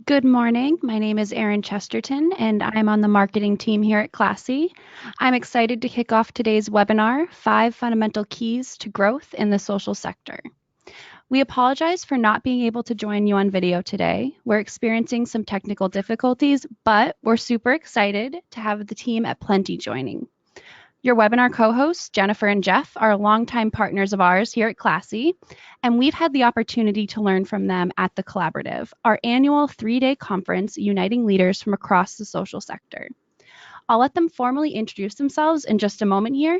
Good morning. My name is Erin Chesterton, and I'm on the marketing team here at Classy. I'm excited to kick off today's webinar, 5 Fundamental Keys to Growth in the Social Sector. We apologize for not being able to join you on video today. We're experiencing some technical difficulties, but we're super excited to have the team at Plenty joining. Your webinar co-hosts, Jennifer and Jeff, are longtime partners of ours here at Classy, and we've had the opportunity to learn from them at the Collaborative, our annual 3-day conference uniting leaders from across the social sector. I'll let them formally introduce themselves in just a moment here,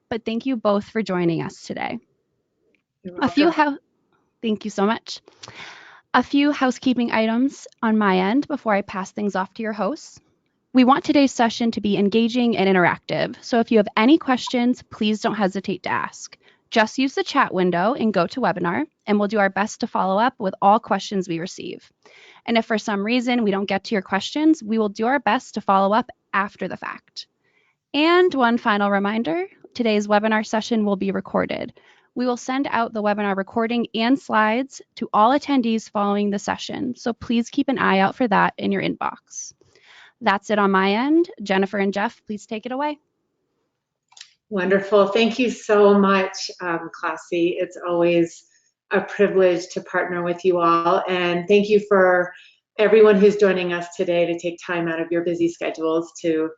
but thank you both for joining us today. Thank you so much. A few housekeeping items on my end before I pass things off to your hosts. We want today's session to be engaging and interactive, so if you have any questions, please don't hesitate to ask. Just use the chat window in GoToWebinar, and we'll do our best to follow up with all questions we receive. And if for some reason we don't get to your questions, we will do our best to follow up after the fact. And one final reminder, today's webinar session will be recorded. We will send out the webinar recording and slides to all attendees following the session, so please keep an eye out for that in your inbox. That's it on my end. Jennifer and Jeff, please take it away. Wonderful. Thank you so much, Classy. It's always a privilege to partner with you all. And thank you for everyone who's joining us today to take time out of your busy schedules to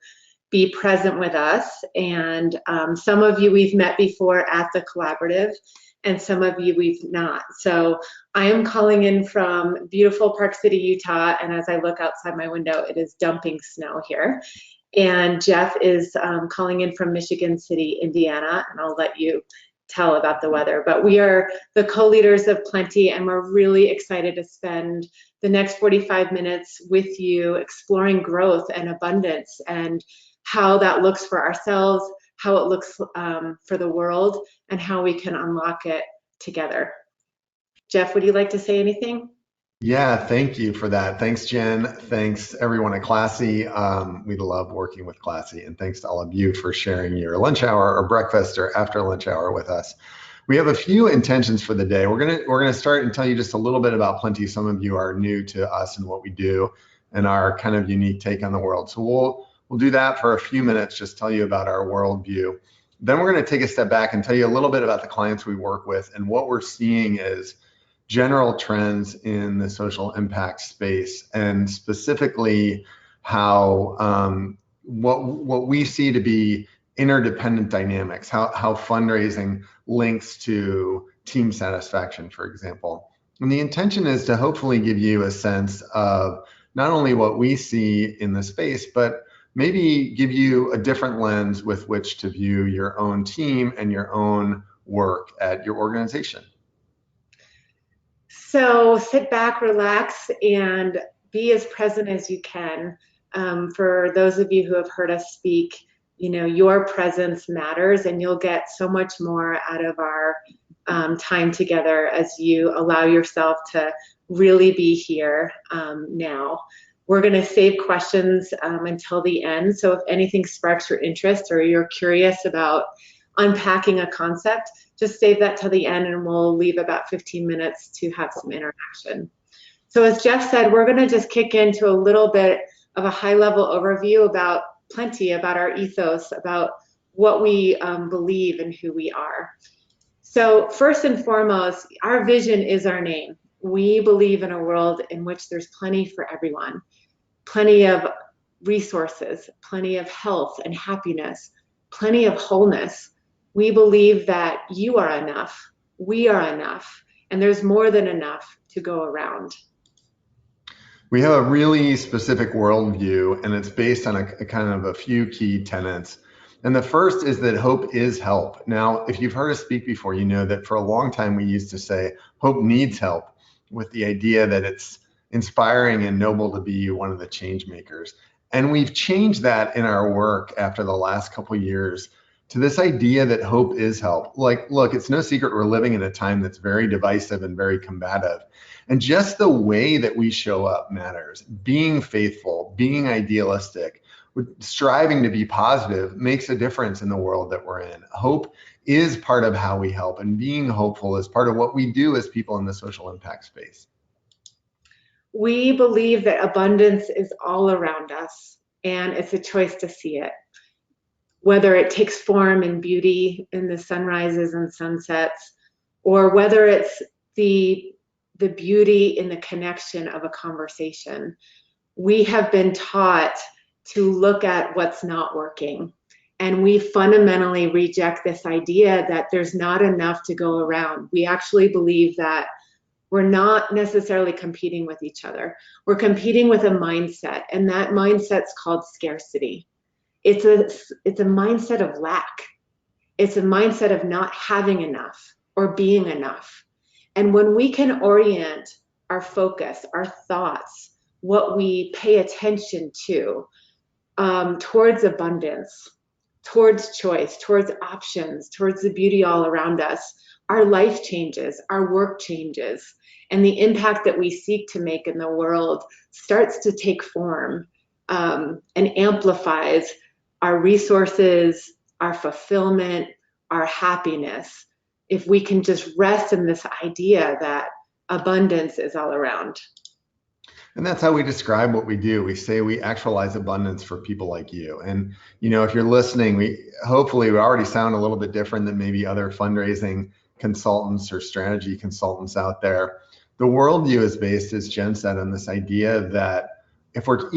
be present with us. And some of you we've met before at the Collaborative, and some of you we've not. So I am calling in from beautiful Park City, Utah, and as I look outside my window, it is dumping snow here. And Jeff is calling in from Michigan City, Indiana, and I'll let you tell about the weather. But we are the co-leaders of Plenty, and we're really excited to spend the next 45 minutes with you exploring growth and abundance and how that looks for ourselves, how it looks for the world, and how we can unlock it together. Jeff, would you like to say anything? Yeah, thank you for that. Thanks, Jen. Thanks, everyone at Classy. We love working with Classy, and thanks to all of you for sharing your lunch hour or breakfast or after lunch hour with us. We have a few intentions for the day. We're gonna start and tell you just a little bit about Plenty. Some of you are new to us and what we do and our kind of unique take on the world. So we'll do that for a few minutes, just tell you about our worldview. Then we're going to take a step back and tell you a little bit about the clients we work with and what we're seeing is general trends in the social impact space, and specifically how what we see to be interdependent dynamics, how fundraising links to team satisfaction, for example. And the intention is to hopefully give you a sense of not only what we see in the space, but maybe give you a different lens with which to view your own team and your own work at your organization. So sit back, relax, and be as present as you can. For those of you who have heard us speak, you know, your presence matters, and you'll get so much more out of our time together as you allow yourself to really be here now. We're going to save questions until the end. So if anything sparks your interest or you're curious about unpacking a concept, just save that till the end, and we'll leave about 15 minutes to have some interaction. So as Jeff said, we're going to just kick into a little bit of a high-level overview about Plenty, about our ethos, about what we believe and who we are. So first and foremost, our vision is our name. We believe in a world in which there's plenty for everyone, plenty of resources, plenty of health and happiness, plenty of wholeness. We believe that you are enough, we are enough, and there's more than enough to go around. We have a really specific worldview, and it's based on a kind of a few key tenets. And the first is that hope is help. Now, if you've heard us speak before, you know that for a long time we used to say hope needs help, with the idea that it's inspiring and noble to be one of the change makers. And we've changed that in our work after the last couple of years to this idea that hope is help. Like, look, it's no secret we're living in a time that's very divisive and very combative. And just the way that we show up matters. Being faithful, being idealistic, striving to be positive makes a difference in the world that we're in. Hope is part of how we help, and being hopeful is part of what we do as people in the social impact space. We believe that abundance is all around us, and it's a choice to see it. Whether it takes form in beauty in the sunrises and sunsets, or whether it's the beauty in the connection of a conversation. We have been taught to look at what's not working. And we fundamentally reject this idea that there's not enough to go around. We actually believe that we're not necessarily competing with each other. We're competing with a mindset, and that mindset's called scarcity. It's a mindset of lack. It's a mindset of not having enough or being enough. And when we can orient our focus, our thoughts, what we pay attention to, towards abundance, towards choice, towards options, towards the beauty all around us, our life changes, our work changes, and the impact that we seek to make in the world starts to take form, and amplifies our resources, our fulfillment, our happiness, if we can just rest in this idea that abundance is all around. And that's how we describe what we do. We say we actualize abundance for people like you. And, you know, if you're listening, hopefully we already sound a little bit different than maybe other fundraising consultants or strategy consultants out there. The worldview is based, as Jen said, on this idea that if we're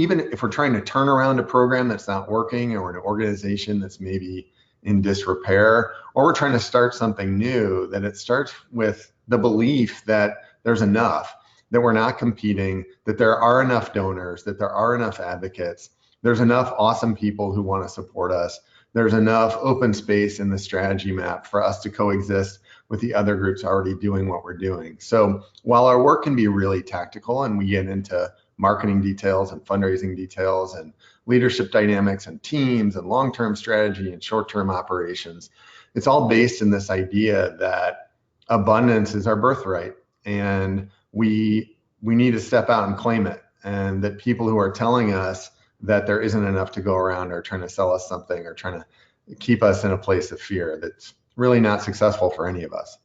trying to turn around a program that's not working, or an organization that's maybe in disrepair, or we're trying to start something new, that it starts with the belief that there's enough, that we're not competing, that there are enough donors, that there are enough advocates, there's enough awesome people who want to support us, there's enough open space in the strategy map for us to coexist with the other groups already doing what we're doing. So while our work can be really tactical, and we get into marketing details and fundraising details and leadership dynamics and teams and long-term strategy and short-term operations, it's all based in this idea that abundance is our birthright, and we need to step out and claim it, and that people who are telling us that there isn't enough to go around are trying to sell us something, or trying to keep us in a place of fear that's really not successful for any of us.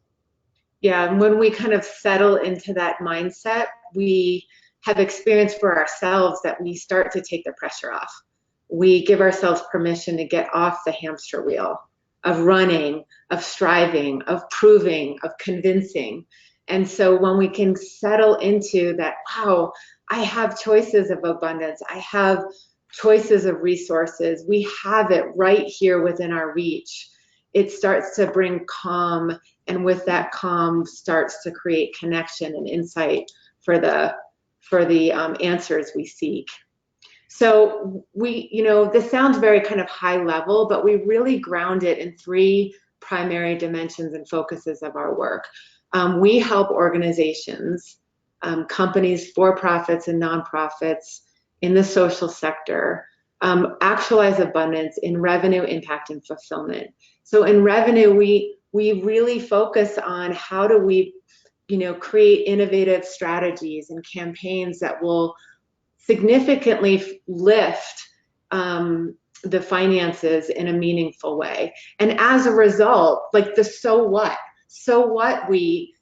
Yeah, and when we kind of settle into that mindset, we have experienced for ourselves that we start to take the pressure off. We give ourselves permission to get off the hamster wheel of running, of striving, of proving, of convincing. And so when we can settle into that, wow, I have choices of abundance, I have choices of resources, we have it right here within our reach, it starts to bring calm, and with that calm starts to create connection and insight for the answers we seek. So this sounds very kind of high level, but we really ground it in 3 primary dimensions and focuses of our work. We help organizations, companies, for-profits and nonprofits in the social sector, actualize abundance in revenue, impact, and fulfillment. So in revenue, we really focus on how do we create innovative strategies and campaigns that will significantly lift the finances in a meaningful way. And as a result, like so what we,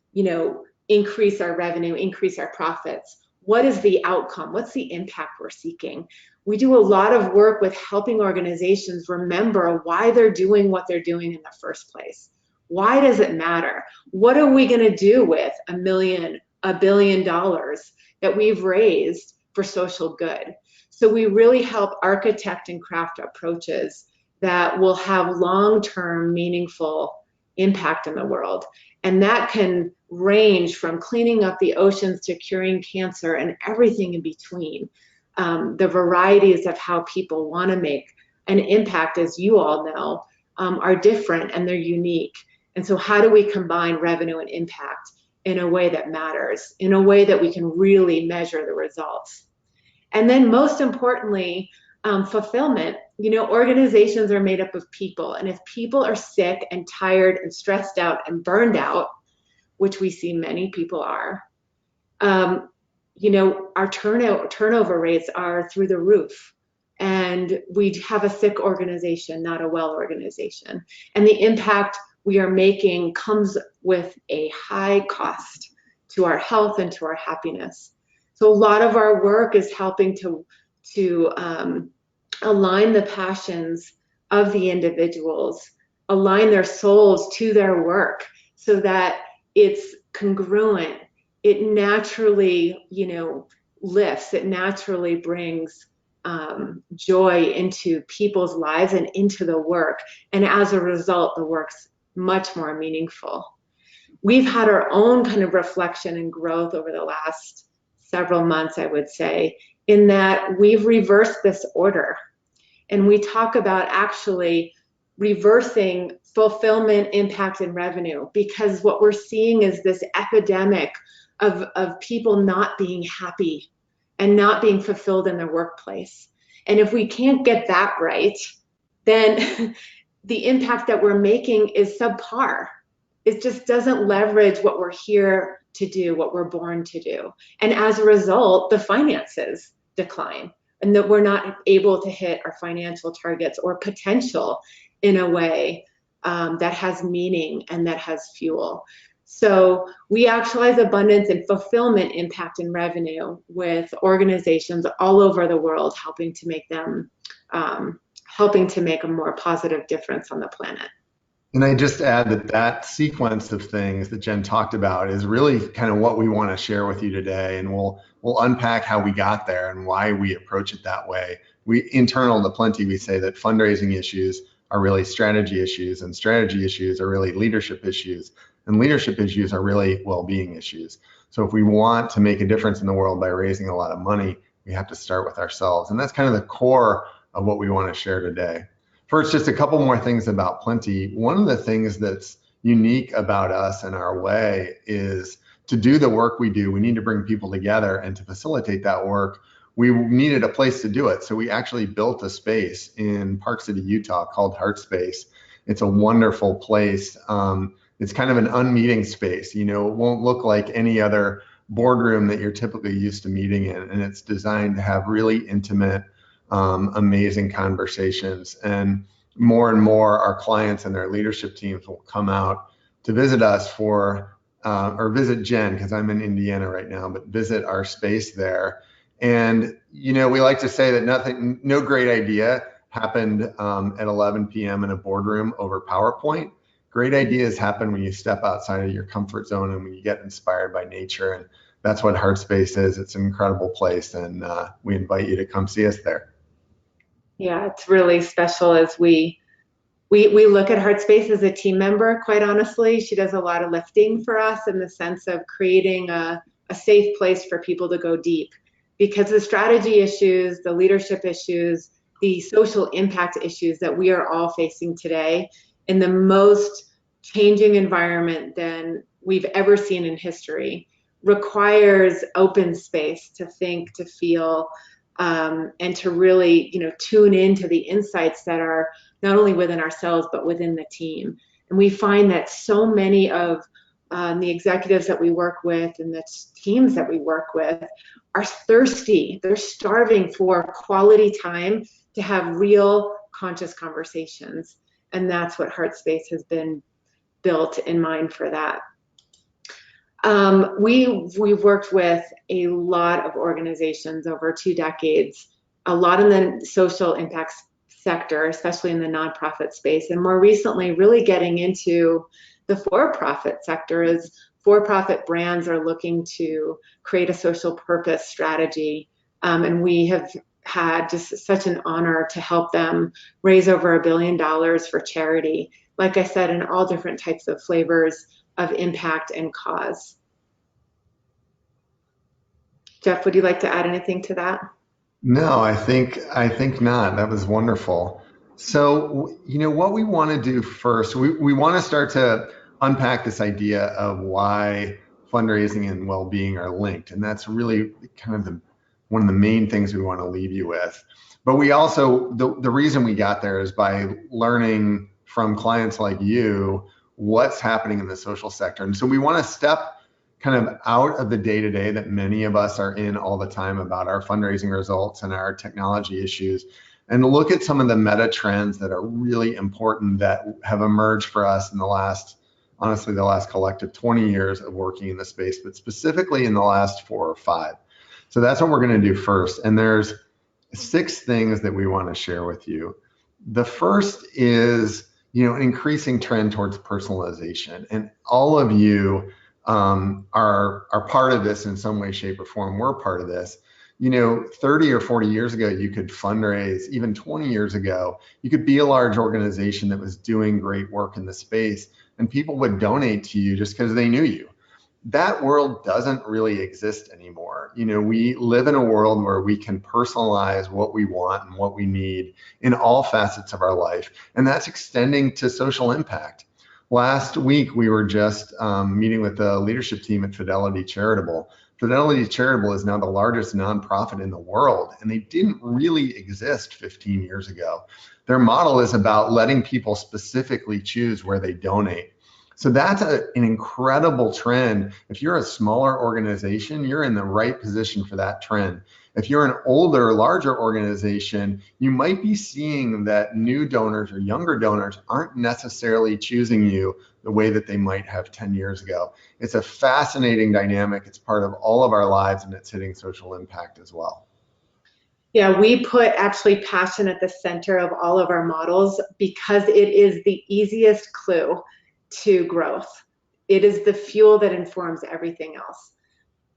increase our revenue, increase our profits. What is the outcome? What's the impact we're seeking? We do a lot of work with helping organizations remember why they're doing what they're doing in the first place. Why does it matter? What are we going to do with $1 billion that we've raised for social good? So we really help architect and craft approaches that will have long-term meaningful impact in the world. And that can range from cleaning up the oceans to curing cancer and everything in between. The varieties of how people want to make an impact, as you all know, are different and they're unique. And so how do we combine revenue and impact in a way that matters, in a way that we can really measure the results? And then most importantly, fulfillment. Organizations are made up of people, and if people are sick and tired and stressed out and burned out, which we see many people are, our turnover rates are through the roof, and we have a sick organization, not a well organization. And the impact we are making comes with a high cost to our health and to our happiness. So a lot of our work is helping to align the passions of the individuals, align their souls to their work so that it's congruent. It naturally, lifts, it naturally brings joy into people's lives and into the work. And as a result, the work's much more meaningful. We've had our own kind of reflection and growth over the last several months, I would say, in that we've reversed this order. And we talk about actually reversing fulfillment, impact, and revenue, because what we're seeing is this epidemic of people not being happy and not being fulfilled in their workplace. And if we can't get that right, then the impact that we're making is subpar. It just doesn't leverage what we're here to do, what we're born to do. And as a result, the finances decline, and that we're not able to hit our financial targets or potential in a way that has meaning and that has fuel. So we actualize abundance and fulfillment, impact, and revenue with organizations all over the world, helping to make a more positive difference on the planet. And I just add that sequence of things that Jen talked about is really kind of what we want to share with you today. And we'll unpack how we got there and why we approach it that way. We internal to Plenty, we say that fundraising issues are really strategy issues, and strategy issues are really leadership issues, and leadership issues are really well-being issues. So if we want to make a difference in the world by raising a lot of money, we have to start with ourselves. And that's kind of the core of what we want to share today. First, just a couple more things about Plenty. One of the things that's unique about us and our way is to do the work we do, we need to bring people together, and to facilitate that work, we needed a place to do it. So we actually built a space in Park City, Utah called Heartspace. It's a wonderful place. It's kind of an unmeeting space. It won't look like any other boardroom that you're typically used to meeting in. And it's designed to have really intimate, amazing conversations. And more our clients and their leadership teams will come out to visit us or visit Jen, because I'm in Indiana right now, but visit our space there. And, we like to say that no great idea happened at 11 p.m. in a boardroom over PowerPoint. Great ideas happen when you step outside of your comfort zone and when you get inspired by nature. And that's what Heartspace is. It's an incredible place. And we invite you to come see us there. Yeah, it's really special as we look at Heartspace as a team member, quite honestly. She does a lot of lifting for us in the sense of creating a safe place for people to go deep. Because the strategy issues, the leadership issues, the social impact issues that we are all facing today in the most changing environment than we've ever seen in history requires open space to think, to feel, and to really, tune into the insights that are not only within ourselves, but within the team. And we find that so many of the executives that we work with and the teams that we work with are thirsty. They're starving for quality time to have real conscious conversations. And that's what Heartspace has been built in mind for that. We've worked with a lot of organizations over 2 decades, a lot in the social impact sector, especially in the nonprofit space, and more recently really getting into the for-profit sector as for-profit brands are looking to create a social purpose strategy. And we have had just such an honor to help them raise over $1 billion for charity, like I said, in all different types of flavors of impact and cause. Jeff, would you like to add anything to that? No, I think not. That was wonderful. So, what we want to do first, we want to start to unpack this idea of why fundraising and well-being are linked. And that's really kind of one of the main things we want to leave you with. But we also, the reason we got there is by learning from clients like you what's happening in the social sector. And so we want to step kind of out of the day-to-day that many of us are in all the time about our fundraising results and our technology issues, and look at some of the meta trends that are really important that have emerged for us in the last collective 20 years of working in the space, but specifically in the last 4 or 5. So that's what we're going to do first. And there's 6 things that we want to share with you. The first is, an increasing trend towards personalization. And all of you are part of this in some way, shape, or form. We're part of this. 30 or 40 years ago, you could fundraise. Even 20 years ago, you could be a large organization that was doing great work in the space, and people would donate to you just because they knew you. That world doesn't really exist anymore. We live in a world where we can personalize what we want and what we need in all facets of our life, and that's extending to social impact. Last week, we were just meeting with the leadership team at Fidelity Charitable. Fidelity Charitable is now the largest nonprofit in the world, and they didn't really exist 15 years ago. Their model is about letting people specifically choose where they donate. So that's an incredible trend. If you're a smaller organization, you're in the right position for that trend. If you're an older, larger organization, you might be seeing that new donors or younger donors aren't necessarily choosing you the way that they might have 10 years ago. It's a fascinating dynamic. It's part of all of our lives, and it's hitting social impact as well. Yeah, we put actually passion at the center of all of our models because it is the easiest clue to growth. It is the fuel that informs everything else.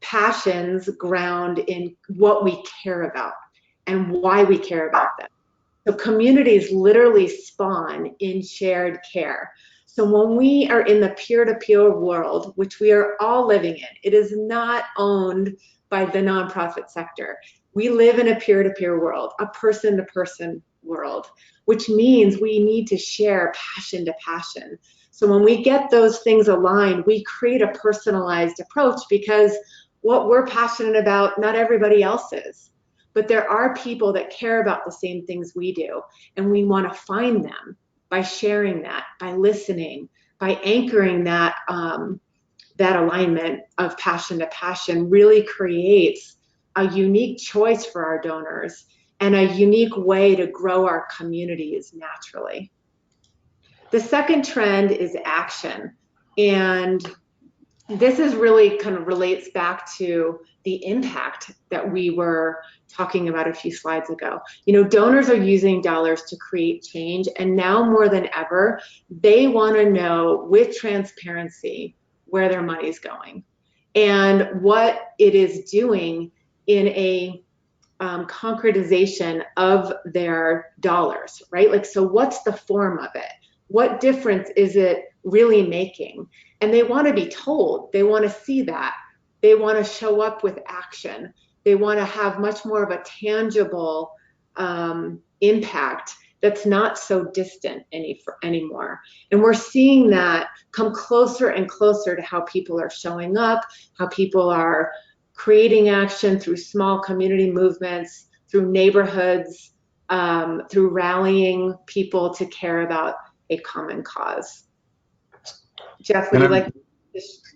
Passions ground in what we care about and why we care about them. So communities literally spawn in shared care. So when we are in the peer-to-peer world, which we are all living in, it is not owned by the nonprofit sector. We live in a peer-to-peer world, a person-to-person world, which means we need to share passion to passion. So when we get those things aligned, we create a personalized approach, because what we're passionate about, not everybody else is. But there are people that care about the same things we do, and we want to find them by sharing that, by listening, by anchoring that that alignment of passion to passion really creates a unique choice for our donors and a unique way to grow our communities naturally. The second trend is action. And this is really kind of relates back to the impact that we were talking about a few slides ago. Donors are using dollars to create change, and now more than ever, they want to know with transparency where their money is going and what it is doing in a concretization of their dollars, right? Like, so what's the form of it? What difference is it really making? And they want to be told. They want to see that. They want to show up with action. They want to have much more of a tangible impact that's not so distant anymore. And we're seeing that come closer and closer to how people are showing up, how people are creating action through small community movements, through neighborhoods, through rallying people to care about a common cause. Jeff, would you like to?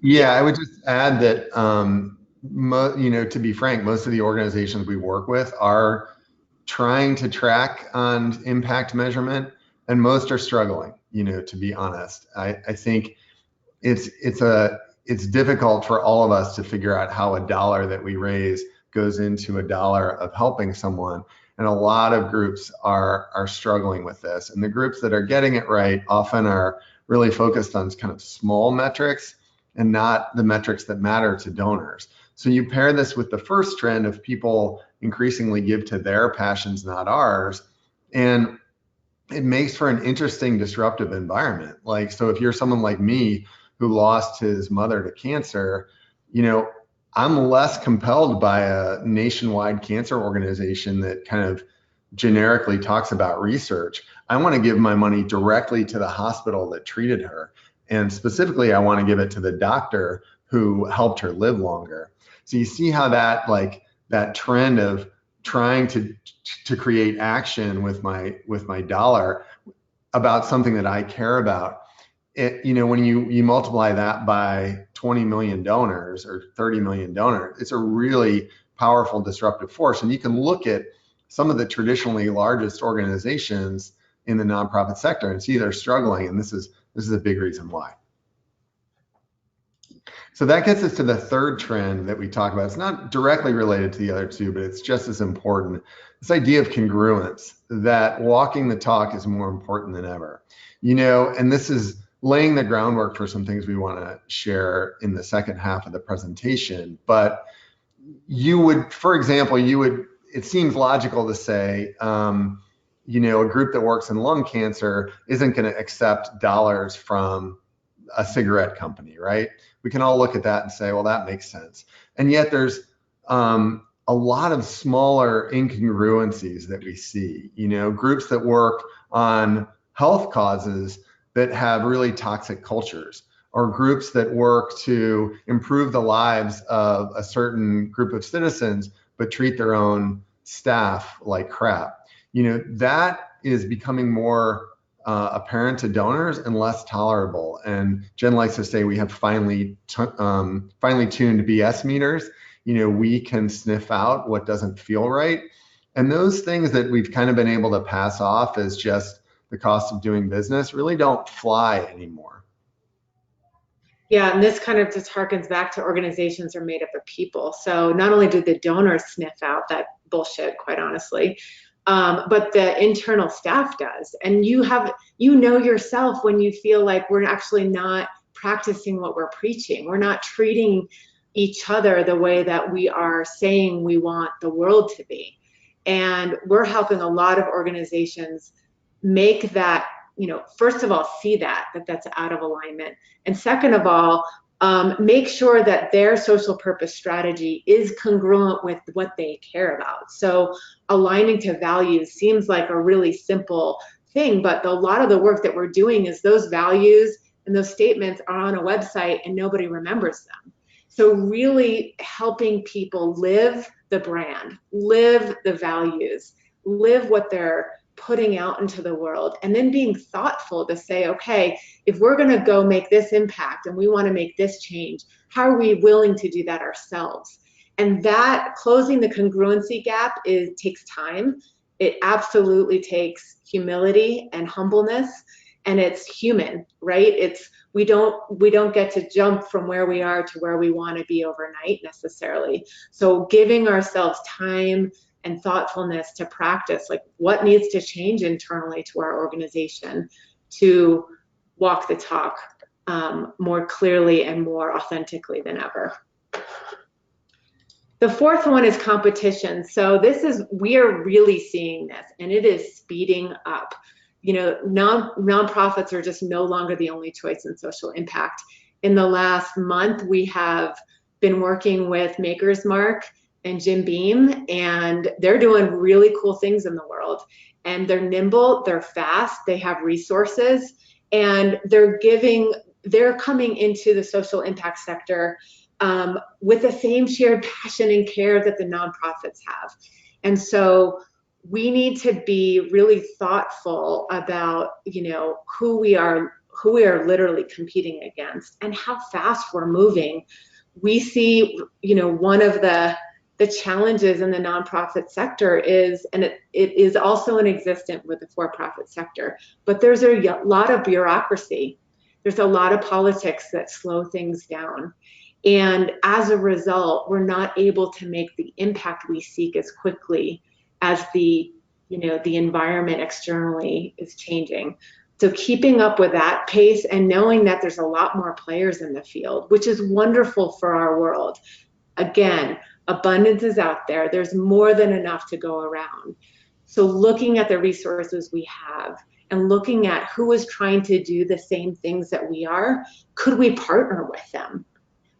Yeah, I would just add that, to be frank, most of the organizations we work with are trying to track on impact measurement, and most are struggling, to be honest. I think it's difficult for all of us to figure out how $1 that we raise goes into $1 of helping someone. And a lot of groups are struggling with this. And the groups that are getting it right often are really focused on kind of small metrics and not the metrics that matter to donors. So you pair this with the first trend of people increasingly give to their passions, not ours. And it makes for an interesting disruptive environment. Like, so if you're someone like me who lost his mother to cancer, I'm less compelled by a nationwide cancer organization that kind of generically talks about research. I want to give my money directly to the hospital that treated her. And specifically, I want to give it to the doctor who helped her live longer. So you see how that trend of trying to create action with my dollar about something that I care about, when you multiply that by 20 million donors or 30 million donors, it's a really powerful disruptive force. And you can look at some of the traditionally largest organizations in the nonprofit sector and see they're struggling. And this is a big reason why. So that gets us to the third trend that we talk about. It's not directly related to the other two, but it's just as important. This idea of congruence, that walking the talk is more important than ever. And this is laying the groundwork for some things we want to share in the second half of the presentation. But for example, it seems logical to say, a group that works in lung cancer isn't going to accept dollars from a cigarette company, right? We can all look at that and say, well, that makes sense. And yet there's a lot of smaller incongruencies that we see, groups that work on health causes that have really toxic cultures, or groups that work to improve the lives of a certain group of citizens, but treat their own staff like crap. That is becoming more apparent to donors and less tolerable. And Jen likes to say we have finely tuned BS meters. We can sniff out what doesn't feel right. And those things that we've kind of been able to pass off as just the cost of doing business really don't fly anymore. Yeah, and this kind of just harkens back to organizations are made up of people. So not only do the donors sniff out that bullshit, quite honestly, but the internal staff does. And you know yourself when you feel like we're actually not practicing what we're preaching. We're not treating each other the way that we are saying we want the world to be. And we're helping a lot of organizations make that, first of all, see that's out of alignment. And second of all, make sure that their social purpose strategy is congruent with what they care about. So aligning to values seems like a really simple thing, but a lot of the work that we're doing is those values and those statements are on a website and nobody remembers them. So really helping people live the brand, live the values, live what they're putting out into the world, and then being thoughtful to say, okay, if we're going to go make this impact and we want to make this change, how are we willing to do that ourselves? And that closing the congruency gap takes time. It absolutely takes humility and humbleness, and it's human, right? We don't get to jump from where we are to where we want to be overnight necessarily. So giving ourselves time and thoughtfulness to practice, like what needs to change internally to our organization to walk the talk more clearly and more authentically than ever. The fourth one is competition. So we are really seeing this, and it is speeding up. Nonprofits are just no longer the only choice in social impact. In the last month, we have been working with Maker's Mark and Jim Beam, and they're doing really cool things in the world. And they're nimble, they're fast, they have resources, and they're coming into the social impact sector with the same shared passion and care that the nonprofits have. And so we need to be really thoughtful about, who we are literally competing against and how fast we're moving. We see, one of the challenges in the nonprofit sector is, and it is also inexistent with the for-profit sector, but there's a lot of bureaucracy. There's a lot of politics that slow things down. And as a result, we're not able to make the impact we seek as quickly as the environment externally is changing. So keeping up with that pace and knowing that there's a lot more players in the field, which is wonderful for our world. Again, abundance is out there. There's more than enough to go around. So looking at the resources we have and looking at who is trying to do the same things that we are, could we partner with them?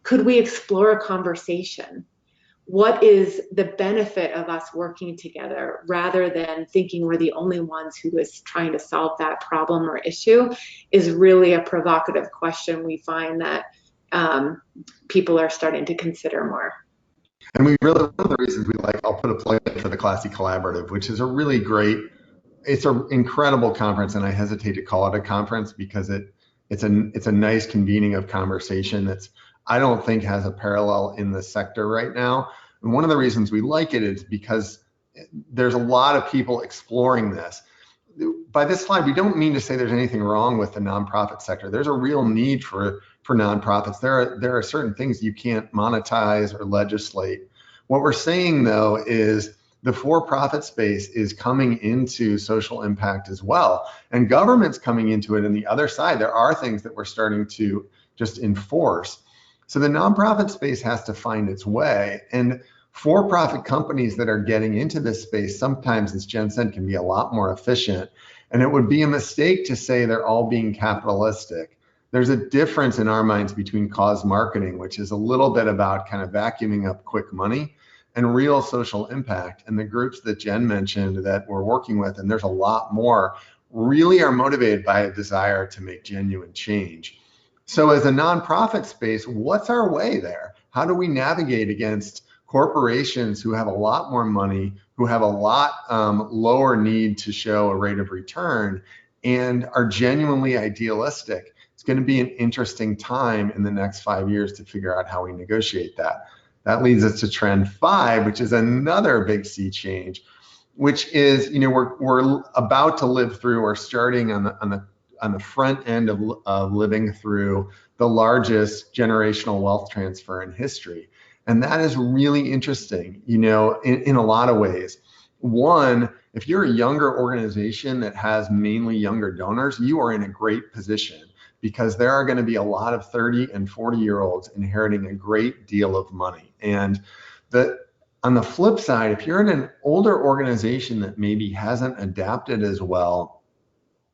Could we explore a conversation? What is the benefit of us working together rather than thinking we're the only ones who is trying to solve that problem or issue is really a provocative question we find that people are starting to consider more. And one of the reasons we like, I'll put a plug in for the Classy Collaborative, which is a really great, it's an incredible conference, and I hesitate to call it a conference because it's a nice convening of conversation that's, I don't think has a parallel in the sector right now. And one of the reasons we like it is because there's a lot of people exploring this. By this slide, we don't mean to say there's anything wrong with the nonprofit sector. There's a real need for for nonprofits. There are certain things you can't monetize or legislate. What we're saying, though, is the for-profit space is coming into social impact as well, and government's coming into it. On the other side, there are things that we're starting to just enforce. So the nonprofit space has to find its way, and for-profit companies that are getting into this space sometimes, as Jen said, can be a lot more efficient. And it would be a mistake to say they're all being capitalistic. There's a difference in our minds between cause marketing, which is a little bit about kind of vacuuming up quick money, and real social impact. And the groups that Jen mentioned that we're working with, and there's a lot more, really are motivated by a desire to make genuine change. So as a nonprofit space, what's our way there? How do we navigate against corporations who have a lot more money, who have a lot lower need to show a rate of return, and are genuinely idealistic? It's going to be an interesting time in the next 5 years to figure out how we negotiate that. That leads us to trend 5, which is another big sea change, which is, we're about to live through, or starting on the front end of living through the largest generational wealth transfer in history. And that is really interesting, in a lot of ways. One, if you're a younger organization that has mainly younger donors, you are in a great position, because there are going to be a lot of 30 and 40-year-olds inheriting a great deal of money. And on the flip side, if you're in an older organization that maybe hasn't adapted as well,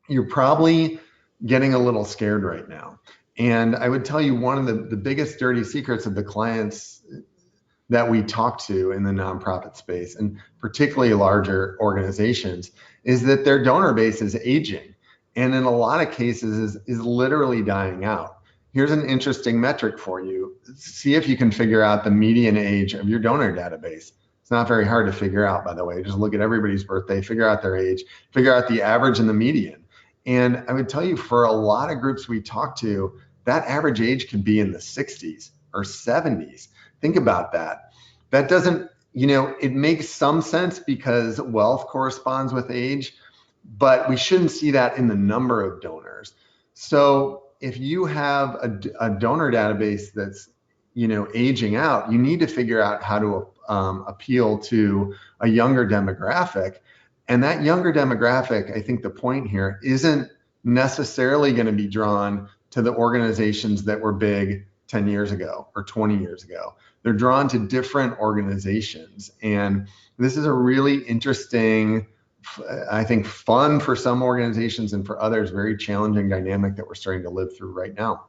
you're probably getting a little scared right now. And I would tell you, one of the biggest dirty secrets of the clients that we talk to in the nonprofit space, and particularly larger organizations, is that their donor base is aging, and in a lot of cases is literally dying out. Here's an interesting metric for you. See if you can figure out the median age of your donor database. It's not very hard to figure out, by the way. Just look at everybody's birthday, figure out their age, figure out the average and the median. And I would tell you, for a lot of groups we talk to, that average age could be in the 60s or 70s. Think about that. That doesn't, it makes some sense because wealth corresponds with age, but we shouldn't see that in the number of donors. So if you have a donor database that's, aging out, you need to figure out how to appeal to a younger demographic. And that younger demographic, I think the point here, isn't necessarily going to be drawn to the organizations that were big 10 years ago or 20 years ago. They're drawn to different organizations. And this is a really interesting, I think, fun for some organizations, and for others, very challenging dynamic that we're starting to live through right now.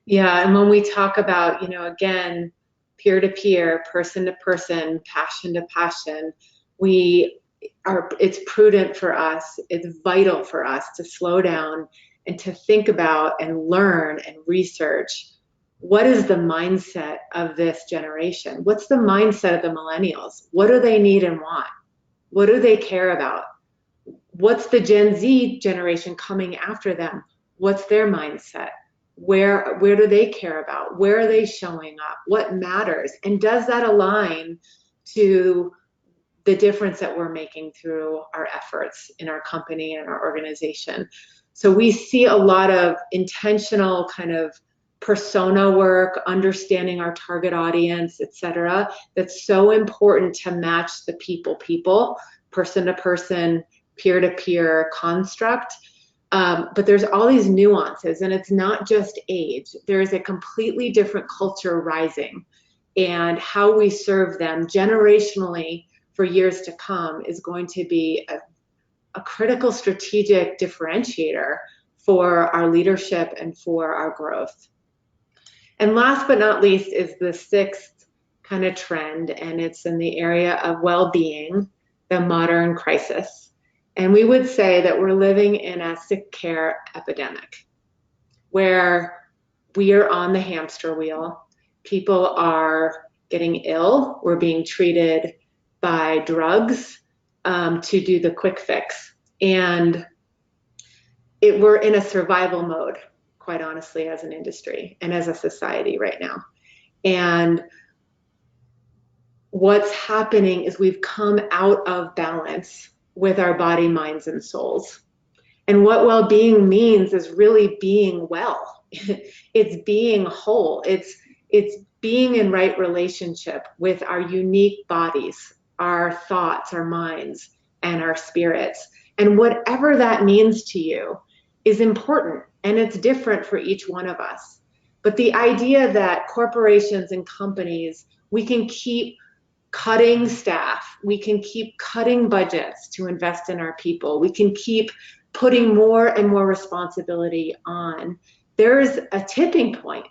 Yeah, and when we talk about, again, peer-to-peer, person-to-person, passion to passion, it's prudent for us, it's vital for us to slow down and to think about and learn and research, what is the mindset of this generation? What's the mindset of the millennials? What do they need and want? What do they care about? What's the Gen Z generation coming after them? What's their mindset? Where do they care about? Where are they showing up? What matters? And does that align to the difference that we're making through our efforts in our company and our organization? So we see a lot of intentional kind of persona work, understanding our target audience, etc. That's so important to match the people, person-to-person, peer-to-peer construct. But there's all these nuances, and it's not just age. There's a completely different culture rising, and how we serve them generationally for years to come is going to be a critical strategic differentiator for our leadership and for our growth. And last but not least is the 6th kind of trend, and it's in the area of well-being, the modern crisis. And we would say that we're living in a sick care epidemic, where we are on the hamster wheel. People are getting ill. We're being treated by drugs to do the quick fix. And we're in a survival mode, quite honestly, as an industry and as a society right now. And what's happening is we've come out of balance with our body, minds, and souls. And what well-being means is really being well. it's being whole. It's being in right relationship with our unique bodies, our thoughts, our minds, and our spirits. And whatever that means to you is important, and it's different for each one of us. But the idea that corporations and companies, we can keep cutting staff, we can keep cutting budgets to invest in our people, we can keep putting more and more responsibility on, there's a tipping point.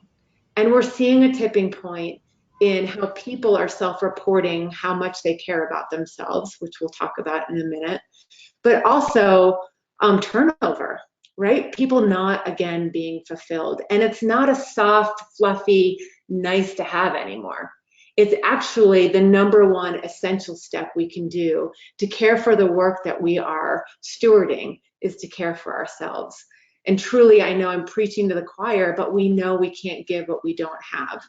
And we're seeing a tipping point in how people are self-reporting how much they care about themselves, which we'll talk about in a minute, but also turnover, right? People not, again, being fulfilled. And it's not a soft, fluffy, nice to have anymore. It's actually the number one essential step we can do to care for the work that we are stewarding, is to care for ourselves. And truly, I know I'm preaching to the choir, but we know we can't give what we don't have.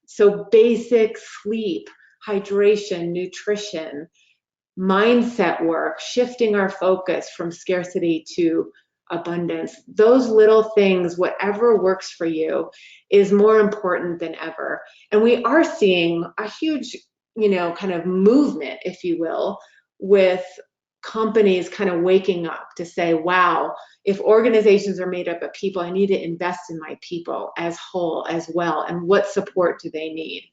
So basic sleep, hydration, nutrition, mindset work, shifting our focus from scarcity to abundance, those little things, whatever works for you, is more important than ever. And we are seeing a huge, kind of movement, if you will, with companies kind of waking up to say, wow, if organizations are made up of people, I need to invest in my people as whole as well. And what support do they need?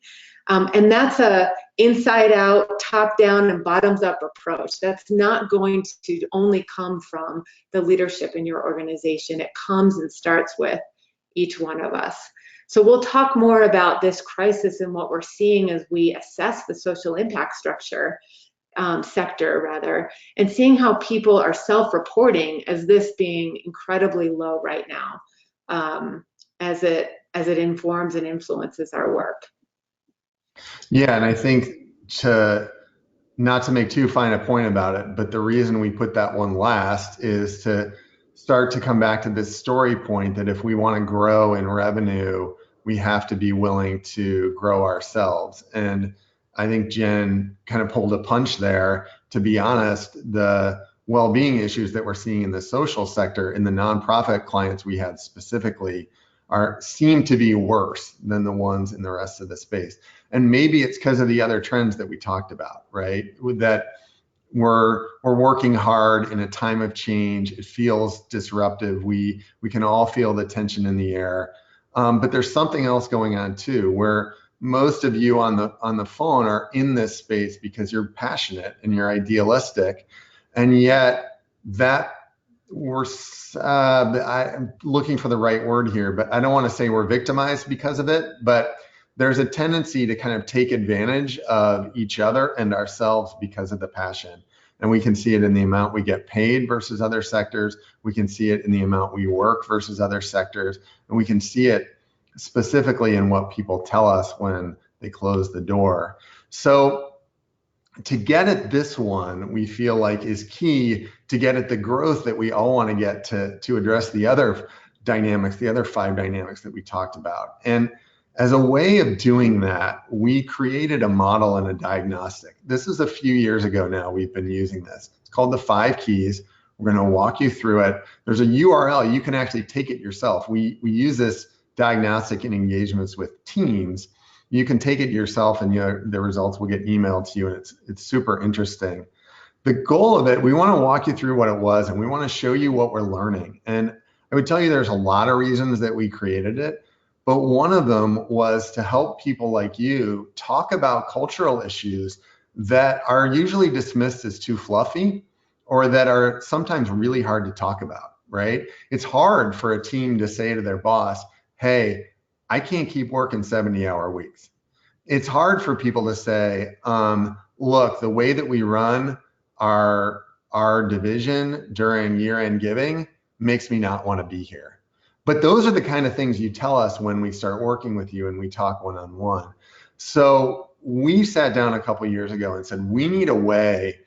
And that's a inside out, top down, and bottoms up approach. That's not going to only come from the leadership in your organization. It comes and starts with each one of us. So we'll talk more about this crisis and what we're seeing as we assess the social impact sector rather, and seeing how people are self-reporting as this being incredibly low right now, as it informs and influences our work. Yeah, and I think not to make too fine a point about it, but the reason we put that one last is to start to come back to this story point that if we want to grow in revenue, we have to be willing to grow ourselves. And I think Jen kind of pulled a punch there. To be honest, the well-being issues that we're seeing in the social sector, in the nonprofit clients we had specifically, seem to be worse than the ones in the rest of the space. And maybe it's because of the other trends that we talked about, right? That we're working hard in a time of change. It feels disruptive. We can all feel the tension in the air. But there's something else going on too, where most of you on the phone are in this space because you're passionate and you're idealistic, and yet that I'm looking for the right word here, but I don't want to say we're victimized because of it, but there's a tendency to kind of take advantage of each other and ourselves because of the passion. And we can see it in the amount we get paid versus other sectors. We can see it in the amount we work versus other sectors. And we can see it specifically in what people tell us when they close the door. So to get at this one, we feel like is key to get at the growth that we all want to get to address the other dynamics, the other 5 dynamics that we talked about. And as a way of doing that, we created a model and a diagnostic. This is a few years ago now we've been using this. It's called the 5 keys. We're going to walk you through it. There's a URL. You can actually take it yourself. We use this diagnostic in engagements with teams. You can take it yourself, and the results will get emailed to you, and it's super interesting. The goal of it, we want to walk you through what it was, and we want to show you what we're learning. And I would tell you there's a lot of reasons that we created it, but one of them was to help people like you talk about cultural issues that are usually dismissed as too fluffy, or that are sometimes really hard to talk about, right? It's hard for a team to say to their boss, hey, I can't keep working 70-hour weeks. It's hard for people to say, look, the way that we run our division during year-end giving makes me not want to be here. But those are the kind of things you tell us when we start working with you and we talk one-on-one. So we sat down a couple years ago and said, we need a way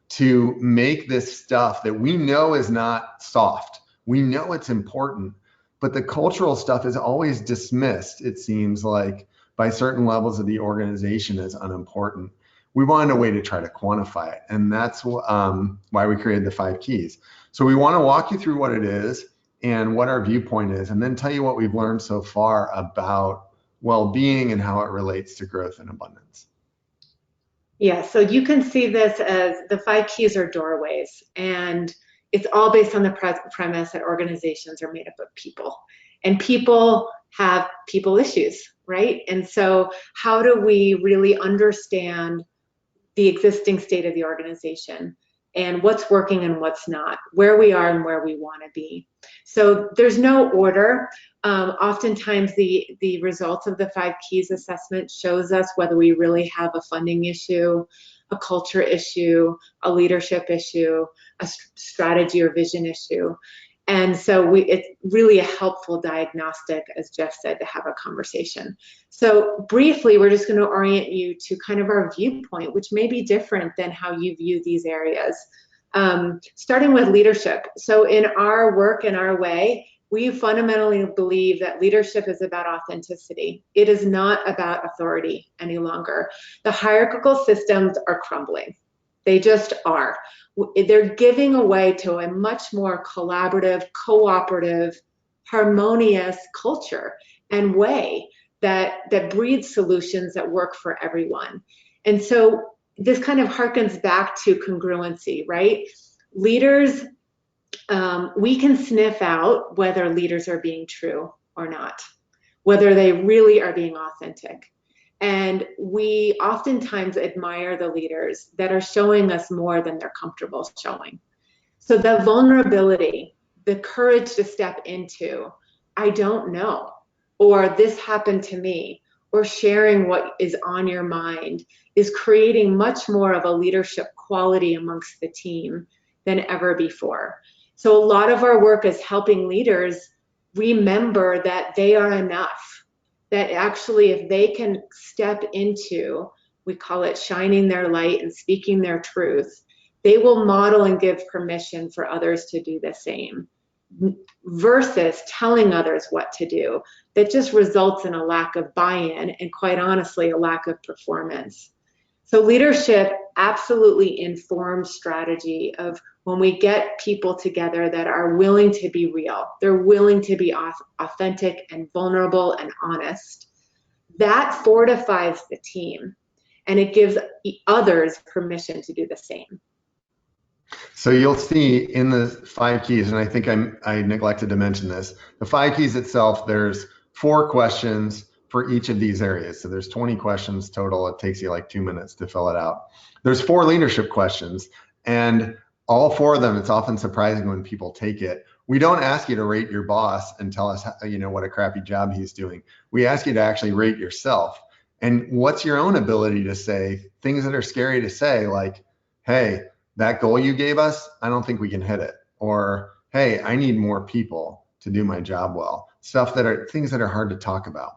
to make this stuff that we know is not soft. We know it's important, but the cultural stuff is always dismissed, it seems like, by certain levels of the organization as unimportant. We wanted a way to try to quantify it, and that's why we created the 5 keys. So we want to walk you through what it is and what our viewpoint is, and then tell you what we've learned so far about well-being and how it relates to growth and abundance. Yeah, so you can see this as the 5 keys are doorways, and it's all based on the premise that organizations are made up of people, and people have people issues, right? And so how do we really understand the existing state of the organization and what's working and what's not, where we are and where we want to be? So there's no order. Oftentimes the results of the 5 keys assessment shows us whether we really have a funding issue, a culture issue, a leadership issue, a strategy or vision issue. And so it's really a helpful diagnostic, as Jeff said, to have a conversation. So briefly, we're just going to orient you to kind of our viewpoint, which may be different than how you view these areas. Starting with leadership. So in our work and our way, we fundamentally believe that leadership is about authenticity. It is not about authority any longer. The hierarchical systems are crumbling. They just are. They're giving away to a much more collaborative, cooperative, harmonious culture and way that breeds solutions that work for everyone. And so this kind of harkens back to congruency, right? Leaders, we can sniff out whether leaders are being true or not, whether they really are being authentic. And we oftentimes admire the leaders that are showing us more than they're comfortable showing. So the vulnerability, the courage to step into, I don't know, or this happened to me, or sharing what is on your mind is creating much more of a leadership quality amongst the team than ever before. So a lot of our work is helping leaders remember that they are enough. That actually, if they can step into, we call it shining their light and speaking their truth, they will model and give permission for others to do the same, versus telling others what to do. That just results in a lack of buy-in and, quite honestly, a lack of performance. So leadership absolutely informs strategy of when we get people together that are willing to be real, they're willing to be authentic and vulnerable and honest. That fortifies the team, and it gives others permission to do the same. So you'll see in the 5 keys, and I think I neglected to mention this, the 5 keys itself, there's 4 questions for each of these areas. So there's 20 questions total. It takes you like 2 minutes to fill it out. There's 4 leadership questions, and all 4 of them, it's often surprising when people take it. We don't ask you to rate your boss and tell us, what a crappy job he's doing. We ask you to actually rate yourself. And what's your own ability to say things that are scary to say, like, hey, that goal you gave us, I don't think we can hit it. Or, hey, I need more people to do my job well. Things that are hard to talk about.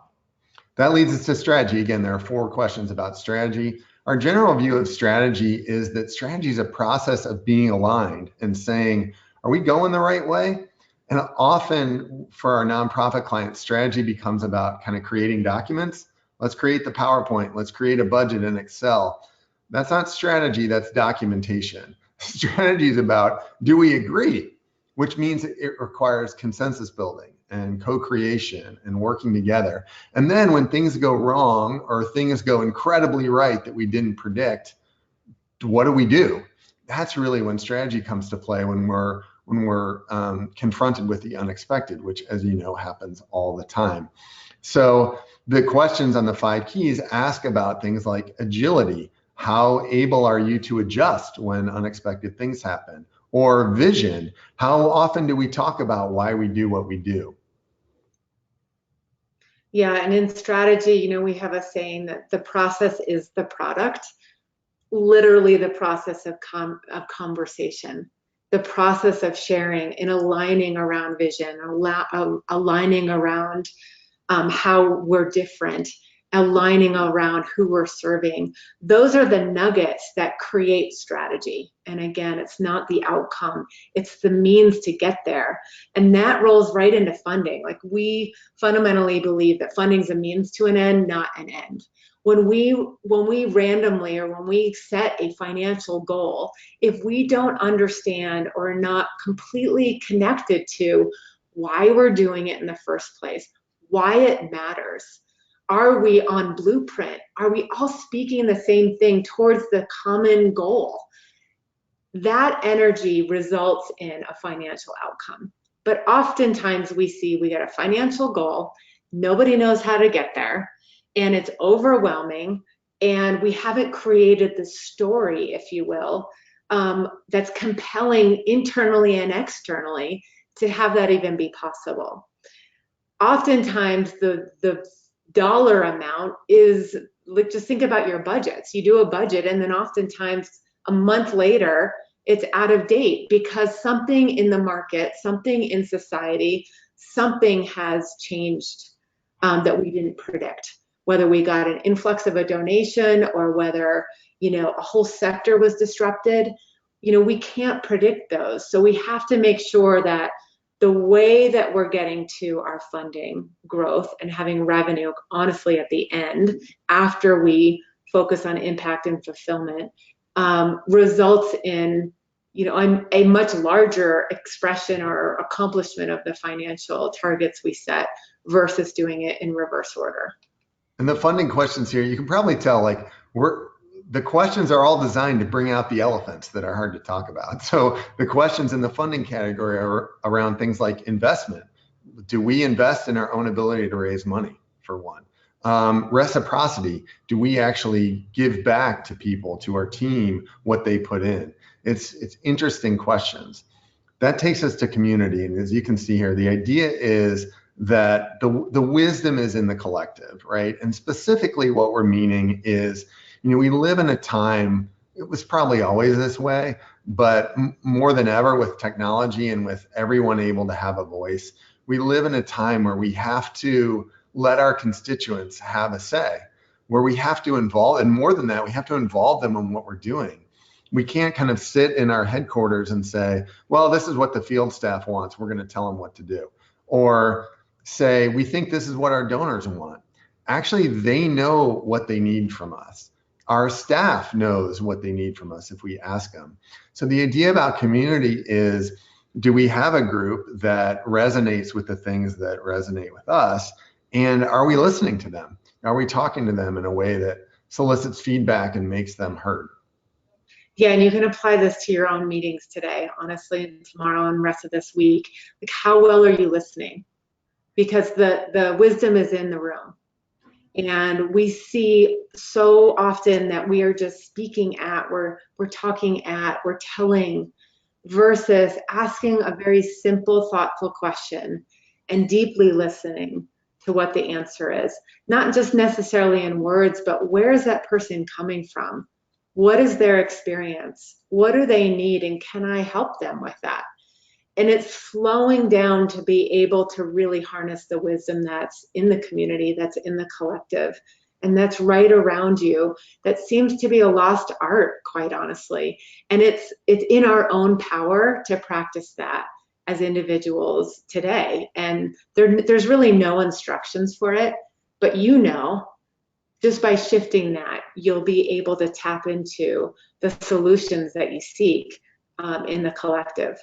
That leads us to strategy. Again, there are 4 questions about strategy. Our general view of strategy is that strategy is a process of being aligned and saying, are we going the right way? And often for our nonprofit clients, strategy becomes about kind of creating documents. Let's create the PowerPoint. Let's create a budget in Excel. That's not strategy, that's documentation. Strategy is about, do we agree? Which means it requires consensus building and co-creation and working together. And then when things go wrong or things go incredibly right that we didn't predict, what do? That's really when strategy comes to play, when we're confronted with the unexpected, which, as you know, happens all the time. So the questions on the 5 keys ask about things like agility. How able are you to adjust when unexpected things happen? Or vision. How often do we talk about why we do what we do? Yeah, and in strategy, we have a saying that the process is the product. Literally the process of conversation, the process of sharing and aligning around vision, aligning around how we're different, aligning around who we're serving. Those are the nuggets that create strategy. And again, it's not the outcome, it's the means to get there. And that rolls right into funding. Like, we fundamentally believe that funding is a means to an end, not an end. When we randomly, or when we set a financial goal, if we don't understand or are not completely connected to why we're doing it in the first place, why it matters. Are we on blueprint? Are we all speaking the same thing towards the common goal? That energy results in a financial outcome. But oftentimes we get a financial goal, nobody knows how to get there, and it's overwhelming, and we haven't created the story, if you will, that's compelling internally and externally to have that even be possible. Oftentimes the dollar amount is like, just think about your budgets. You do a budget, and then oftentimes a month later it's out of date because something in the market, something in society, something has changed that we didn't predict. Whether we got an influx of a donation or whether, a whole sector was disrupted, we can't predict those. So we have to make sure that the way that we're getting to our funding growth and having revenue, honestly, at the end, after we focus on impact and fulfillment, results in, a much larger expression or accomplishment of the financial targets we set versus doing it in reverse order. And the funding questions here, you can probably tell, like, the questions are all designed to bring out the elephants that are hard to talk about. So the questions in the funding category are around things like investment. Do we invest in our own ability to raise money, for one? Reciprocity. Do we actually give back to people, to our team, what they put in? It's interesting questions. That takes us to community. And as you can see here, the idea is that the wisdom is in the collective, right? And specifically what we're meaning is, we live in a time, it was probably always this way, but more than ever with technology and with everyone able to have a voice, we live in a time where we have to let our constituents have a say, where we have to involve, and more than that, we have to involve them in what we're doing. We can't kind of sit in our headquarters and say, well, this is what the field staff wants, we're going to tell them what to do. Or say, we think this is what our donors want. Actually, they know what they need from us. Our staff knows what they need from us if we ask them. So the idea about community is, do we have a group that resonates with the things that resonate with us? And are we listening to them? Are we talking to them in a way that solicits feedback and makes them heard? Yeah, and you can apply this to your own meetings today, honestly, and tomorrow and the rest of this week. Like, how well are you listening? Because the wisdom is in the room. And we see so often that we are just speaking at, we're talking at, we're telling, versus asking a very simple, thoughtful question and deeply listening to what the answer is. Not just necessarily in words, but where is that person coming from? What is their experience? What do they need? And can I help them with that? And it's slowing down to be able to really harness the wisdom that's in the community, that's in the collective, and that's right around you. That seems to be a lost art, quite honestly. And it's in our own power to practice that as individuals today. And there's really no instructions for it, but just by shifting that, you'll be able to tap into the solutions that you seek in the collective.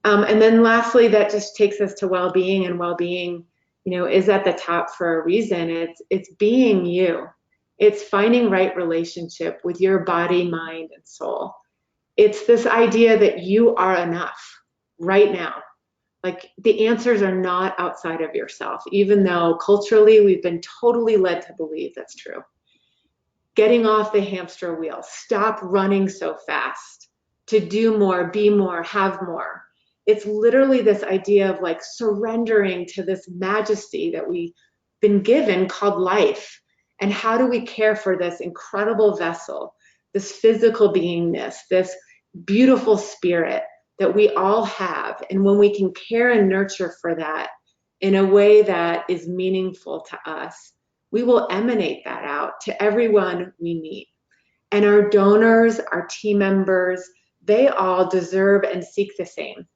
And then lastly, that just takes us to well-being, and well-being, is at the top for a reason. It's being you. It's finding right relationship with your body, mind, and soul. It's this idea that you are enough right now. Like, the answers are not outside of yourself, even though culturally we've been totally led to believe that's true. Getting off the hamster wheel, stop running so fast, to do more, be more, have more. It's literally this idea of like surrendering to this majesty that we've been given called life. And how do we care for this incredible vessel, this physical beingness, this beautiful spirit that we all have? And when we can care and nurture for that in a way that is meaningful to us, we will emanate that out to everyone we meet. And our donors, our team members, they all deserve and seek the same.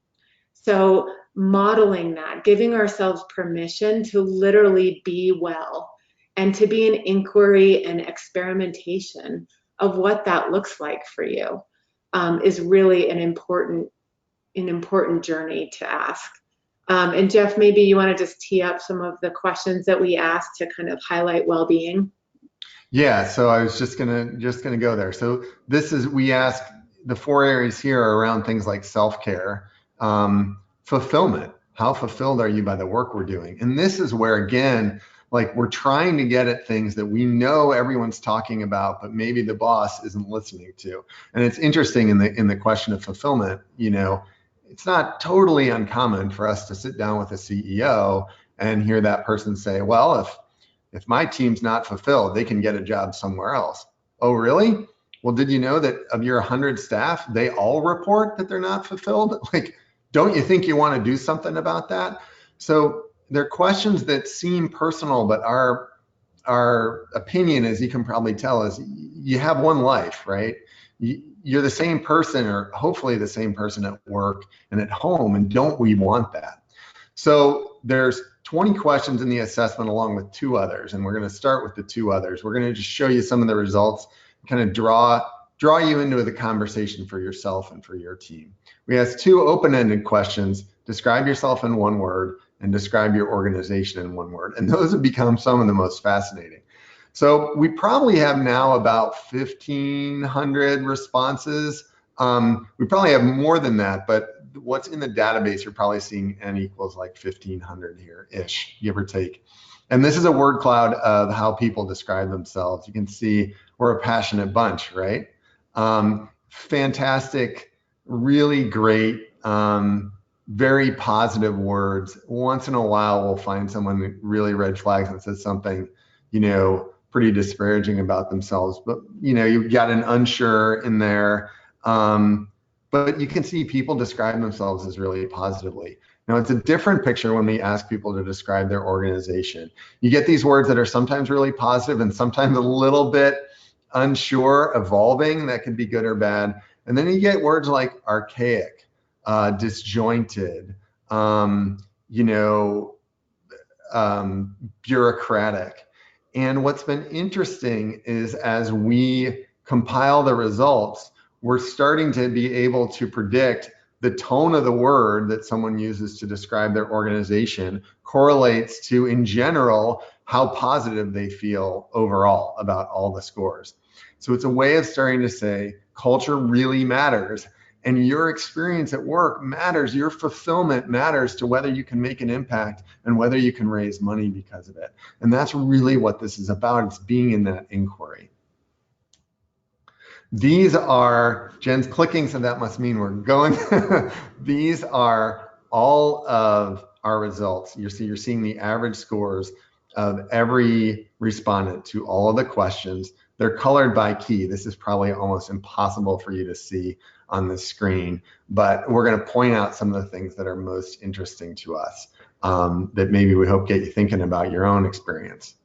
So modeling that, giving ourselves permission to literally be well, and to be an inquiry and experimentation of what that looks like for you, is really an important journey to ask. And Jeff, maybe you want to just tee up some of the questions that we asked to kind of highlight well-being. Yeah, so I was just gonna go there. So we ask the 4 areas here are around things like self-care, fulfillment. How fulfilled are you by the work we're doing? And this is where, again, like we're trying to get at things that we know everyone's talking about, but maybe the boss isn't listening to. And it's interesting in the question of fulfillment, it's not totally uncommon for us to sit down with a CEO and hear that person say, well, if my team's not fulfilled, they can get a job somewhere else. Oh, really? Well, did you know that of your 100 staff, they all report that they're not fulfilled? Like, don't you think you want to do something about that? So they're questions that seem personal, but our opinion, as you can probably tell, is you have one life, right? You're the same person, or hopefully the same person at work and at home, and don't we want that? So there's 20 questions in the assessment along with 2 others, and we're going to start with the 2 others. We're going to just show you some of the results, kind of draw you into the conversation for yourself and for your team. We asked 2 open-ended questions: describe yourself in 1 word and describe your organization in 1 word. And those have become some of the most fascinating. So we probably have now about 1,500 responses. We probably have more than that, but what's in the database, you're probably seeing n equals like 1,500 here-ish, give or take. And this is a word cloud of how people describe themselves. You can see we're a passionate bunch, right? Fantastic, really great, very positive words. Once in a while, we'll find someone that really red flags and says something, pretty disparaging about themselves. But, you've got an unsure in there. But you can see people describe themselves as really positively. Now, it's a different picture when we ask people to describe their organization. You get these words that are sometimes really positive and sometimes a little bit unsure, evolving, that could be good or bad. And then you get words like archaic, disjointed, bureaucratic. And what's been interesting is as we compile the results, we're starting to be able to predict the tone of the word that someone uses to describe their organization correlates to, in general, how positive they feel overall about all the scores. So it's a way of starting to say culture really matters, and your experience at work matters. Your fulfillment matters to whether you can make an impact and whether you can raise money because of it. And that's really what this is about. It's being in that inquiry. These are, Jen's clicking, so that must mean we're going. These are all of our results. You're seeing the average scores of every respondent to all of the questions. They're colored by key. This is probably almost impossible for you to see on the screen, but we're going to point out some of the things that are most interesting to us, that maybe we hope get you thinking about your own experience.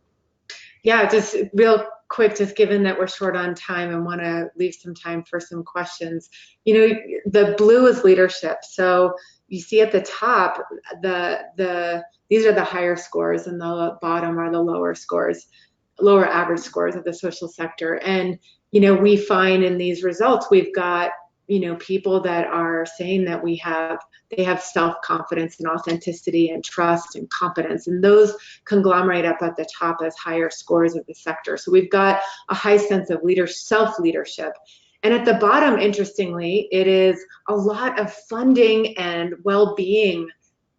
Yeah, just real quick, just given that we're short on time and want to leave some time for some questions. The blue is leadership. So you see at the top, these are the higher scores, and the bottom are the lower average scores of the social sector. And we find in these results, we've got people that are saying that they have self-confidence and authenticity and trust and competence, and those conglomerate up at the top as higher scores of the sector. So we've got a high sense of self-leadership. And at the bottom, interestingly, it is a lot of funding and well-being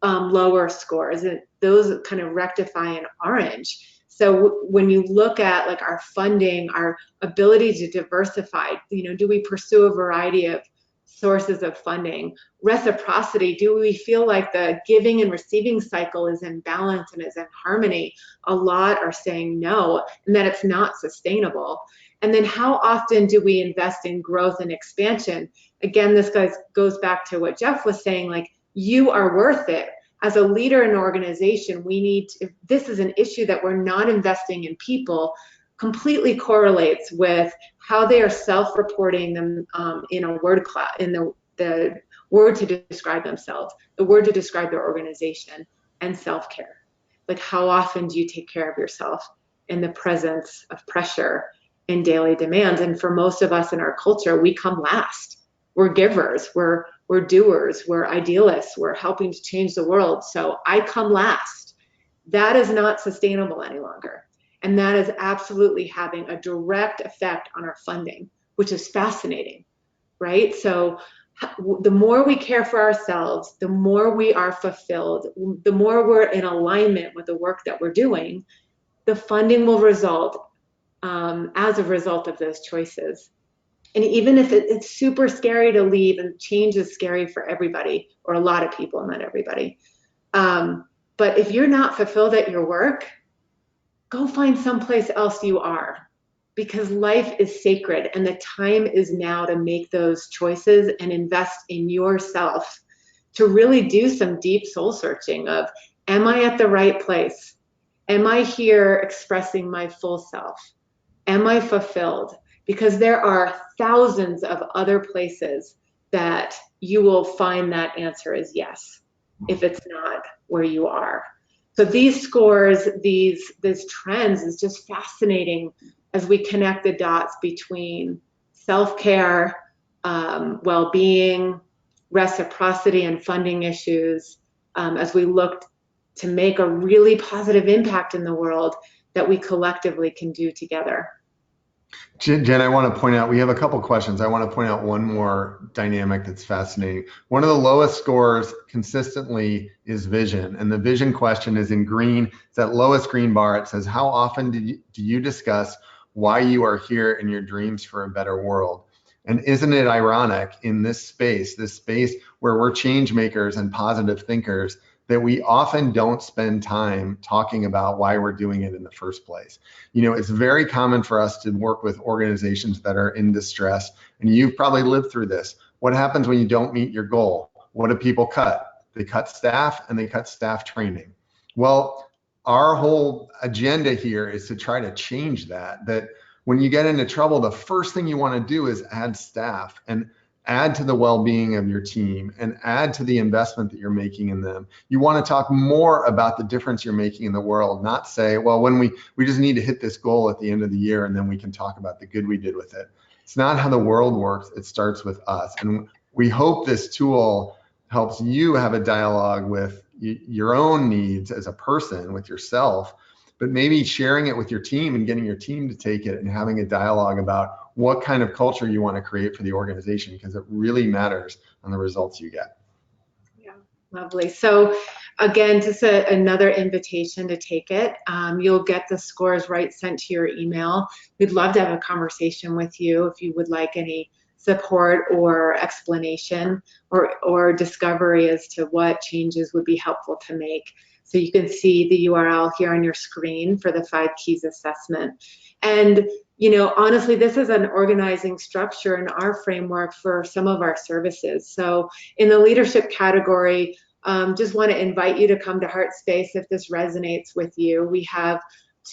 lower scores, and those kind of rectify in orange. So when you look at like our funding, our ability to diversify, do we pursue a variety of sources of funding? Reciprocity, do we feel like the giving and receiving cycle is in balance and is in harmony? A lot are saying no, and that it's not sustainable. And then how often do we invest in growth and expansion? Again, this goes back to what Jeff was saying, like, you are worth it. As a leader in an organization, if this is an issue that we're not investing in people, completely correlates with how they are self-reporting them in a word cloud, in the word to describe themselves, the word to describe their organization, and self-care. Like, how often do you take care of yourself in the presence of pressure and daily demands? And for most of us in our culture, we come last. We're givers. We're we're doers, we're idealists, we're helping to change the world. So I come last. That is not sustainable any longer. And that is absolutely having a direct effect on our funding, which is fascinating, right? So the more we care for ourselves, the more we are fulfilled, the more we're in alignment with the work that we're doing, the funding will result as a result of those choices. And even if it's super scary to leave, and change is scary for everybody, or a lot of people, not everybody. But if you're not fulfilled at your work, go find someplace else you are, because life is sacred and the time is now to make those choices and invest in yourself, to really do some deep soul searching of, am I at the right place? Am I here expressing my full self? Am I fulfilled? Because there are thousands of other places that you will find that answer is yes, if it's not where you are. So these scores, these trends is just fascinating as we connect the dots between self-care, well-being, reciprocity, and funding issues, as we look to make a really positive impact in the world that we collectively can do together. Jen, I want to point out, we have a couple questions. I want to point out one more dynamic that's fascinating. One of the lowest scores consistently is vision. And the vision question is in green. It's that lowest green bar. It says, how often do you discuss why you are here in your dreams for a better world? And isn't it ironic in this space where we're change makers and positive thinkers, that we often don't spend time talking about why we're doing it in the first place? You know, it's very common for us to work with organizations that are in distress, and you've probably lived through this. What happens when you don't meet your goal? What do people cut? They cut staff, and they cut staff training. Well, our whole agenda here is to try to change that when you get into trouble, the first thing you want to do is add staff and add to the well-being of your team and add to the investment that you're making in them. You want to talk more about the difference you're making in the world, not say, well, when we just need to hit this goal at the end of the year and then we can talk about the good we did with it. It's not how the world works. It starts with us. And we hope this tool helps you have a dialogue with your own needs as a person, with yourself, but maybe sharing it with your team and getting your team to take it and having a dialogue about what kind of culture you want to create for the organization, because it really matters on the results you get. Yeah, lovely. So again, just another invitation to take it. You'll get the scores sent to your email. We'd love to have a conversation with you if you would like any support or explanation or discovery as to what changes would be helpful to make. So you can see the URL here on your screen for the 5 Keys assessment. And, you know, honestly, this is an organizing structure in our framework for some of our services. So in the leadership category, just want to invite you to come to HeartSpace if this resonates with you. We have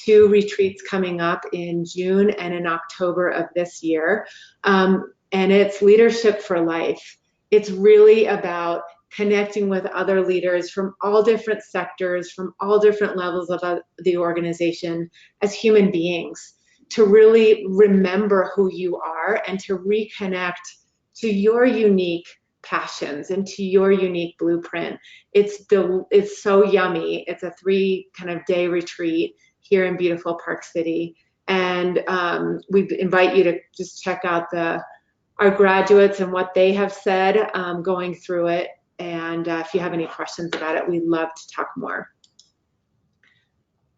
2 retreats coming up in June and in October of this year. And it's Leadership for Life. It's really about connecting with other leaders from all different sectors, from all different levels of the organization as human beings, to really remember who you are and to reconnect to your unique passions and to your unique blueprint. It's so yummy. It's a 3 day retreat here in beautiful Park City. And we invite you to just check out our graduates and what they have said going through it. And if you have any questions about it, we'd love to talk more.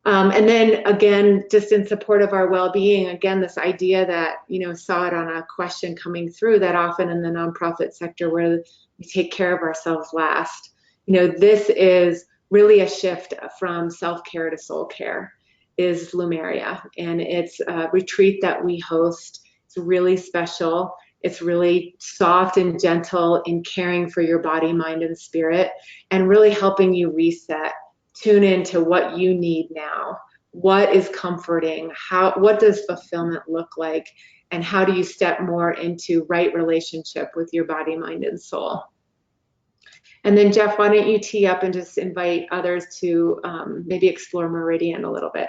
And then again, just in support of our well-being, again, this idea that, you know, saw it on a question coming through, that often in the nonprofit sector where we take care of ourselves last, you know, this is really a shift from self-care to soul care, is Lumeria. And it's a retreat that we host. It's really special. It's really soft and gentle in caring for your body, mind, and spirit, and really helping you reset, tune into what you need now, what is comforting, what does fulfillment look like, and how do you step more into right relationship with your body, mind, and soul. And then Jeff, why don't you tee up and just invite others to maybe explore Meridian a little bit.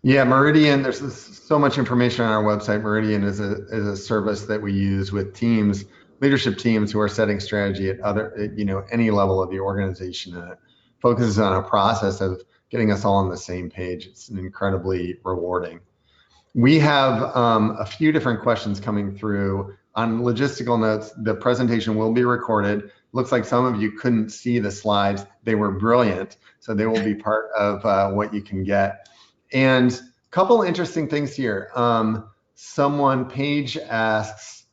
Yeah, Meridian, there's so much information on our website. Meridian is a service that we use with teams leadership teams who are setting strategy at any level of the organization. And it focuses on a process of getting us all on the same page. It's incredibly rewarding. We have a few different questions coming through. On logistical notes, the presentation will be recorded. Looks like some of you couldn't see the slides. They were brilliant, so they will be part of what you can get. And a couple interesting things here. Paige asks,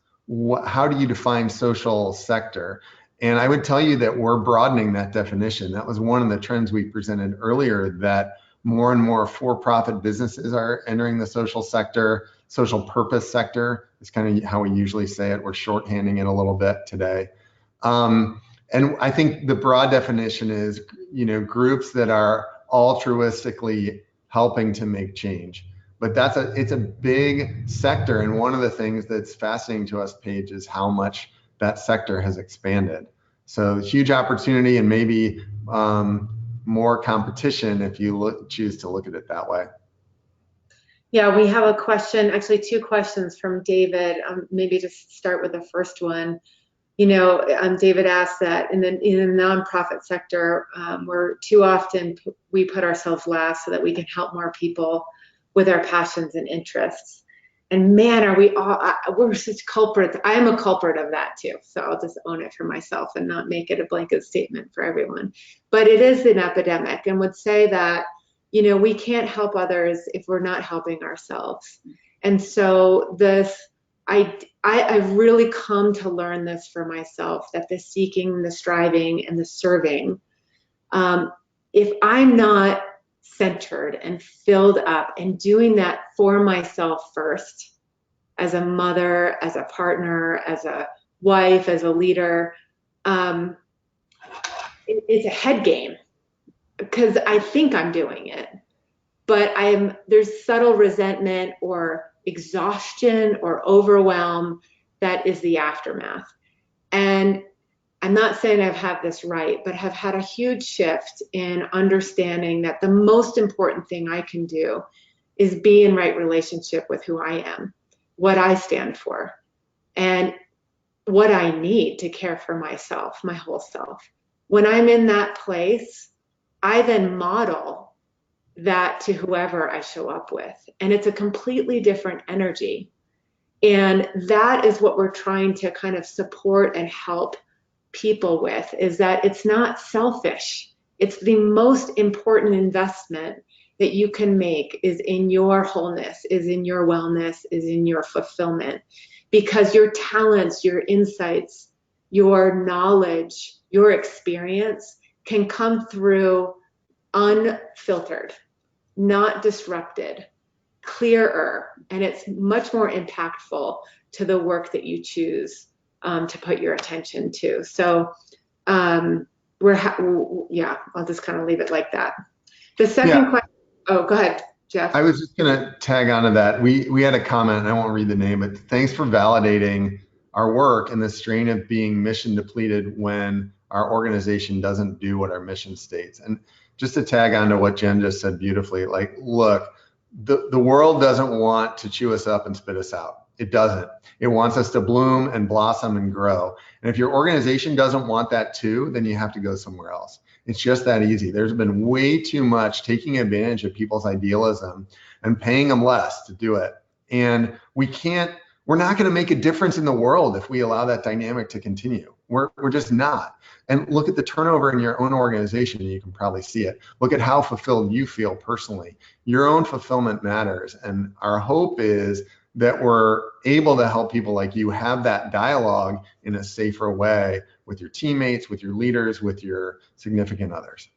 how do you define social sector? And I would tell you that we're broadening that definition. That was one of the trends we presented earlier, that more and more for-profit businesses are entering the social sector. Social purpose sector is kind of how we usually say it. We're shorthanding it a little bit today. And I think the broad definition is, groups that are altruistically helping to make change. But it's a big sector. And one of the things that's fascinating to us, Paige, is how much that sector has expanded. So huge opportunity, and maybe more competition if you choose to look at it that way. Yeah, we have a question, actually 2 questions from David. Maybe just start with the first one. David asked that in the nonprofit sector, where too often we put ourselves last so that we can help more people with our passions and interests. And man, we're such culprits. I am a culprit of that too. So I'll just own it for myself and not make it a blanket statement for everyone. But it is an epidemic, and would say that, we can't help others if we're not helping ourselves. And so I've really come to learn this for myself, that the seeking, the striving, and the serving, if I'm not centered and filled up and doing that for myself first, as a mother, as a partner, as a wife, as a leader, it's a head game, because I think I'm doing it, but there's subtle resentment or exhaustion or overwhelm that is the aftermath. And I'm not saying I've had this right, but have had a huge shift in understanding that the most important thing I can do is be in right relationship with who I am, what I stand for, and what I need to care for myself, my whole self. When I'm in that place, I then model that to whoever I show up with. And it's a completely different energy. And that is what we're trying to kind of support and help people with, is that it's not selfish. It's the most important investment that you can make is in your wholeness, is in your wellness, is in your fulfillment, because your talents, your insights, your knowledge, your experience can come through unfiltered, not disrupted, clearer, and it's much more impactful to the work that you choose to put your attention to. So I'll just kind of leave it like that. The second question, go ahead, Jeff. I was just going to tag onto that. We had a comment, and I won't read the name, but thanks for validating our work in the strain of being mission depleted when our organization doesn't do what our mission states. And just to tag on to what Jen just said beautifully, like, look, the world doesn't want to chew us up and spit us out. It doesn't. It wants us to bloom and blossom and grow. And if your organization doesn't want that too, then you have to go somewhere else. It's just that easy. There's been way too much taking advantage of people's idealism and paying them less to do it. And we're not going to make a difference in the world if we allow that dynamic to continue. We're just not. And look at the turnover in your own organization, and you can probably see it. Look at how fulfilled you feel personally. Your own fulfillment matters. And our hope is that we're able to help people like you have that dialogue in a safer way with your teammates, with your leaders, with your significant others.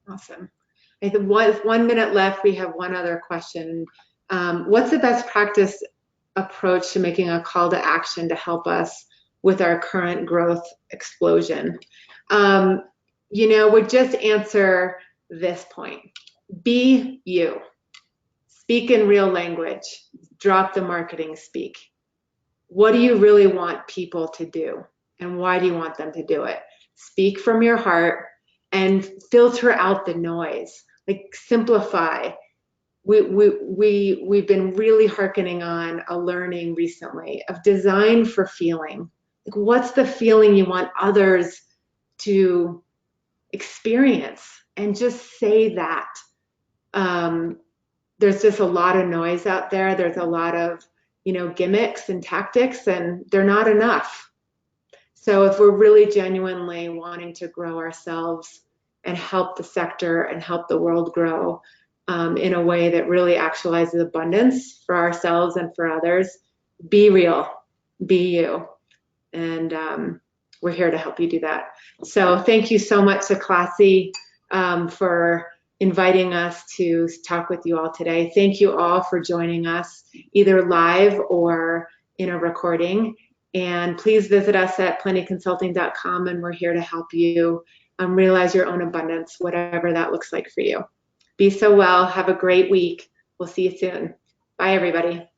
Awesome. I think with 1 minute left, we have one other question. What's the best practice approach to making a call to action to help us with our current growth explosion? Would just answer this point. Be you. Speak in real language. Drop the marketing speak. What do you really want people to do? And why do you want them to do it? Speak from your heart and filter out the noise. Like, simplify. We've been really hearkening on a learning recently of design for feeling, Like, what's the feeling you want others to experience? And just say that. There's just a lot of noise out there. There's a lot of, gimmicks and tactics, and they're not enough. So if we're really genuinely wanting to grow ourselves and help the sector and help the world grow in a way that really actualizes abundance for ourselves and for others, be real, be you. And we're here to help you do that. So thank you so much to Classy for inviting us to talk with you all today. Thank you all for joining us either live or in a recording. And please visit us at plentyconsulting.com, and we're here to help you realize your own abundance, whatever that looks like for you. Be so well. Have a great week. We'll see you soon. Bye, everybody.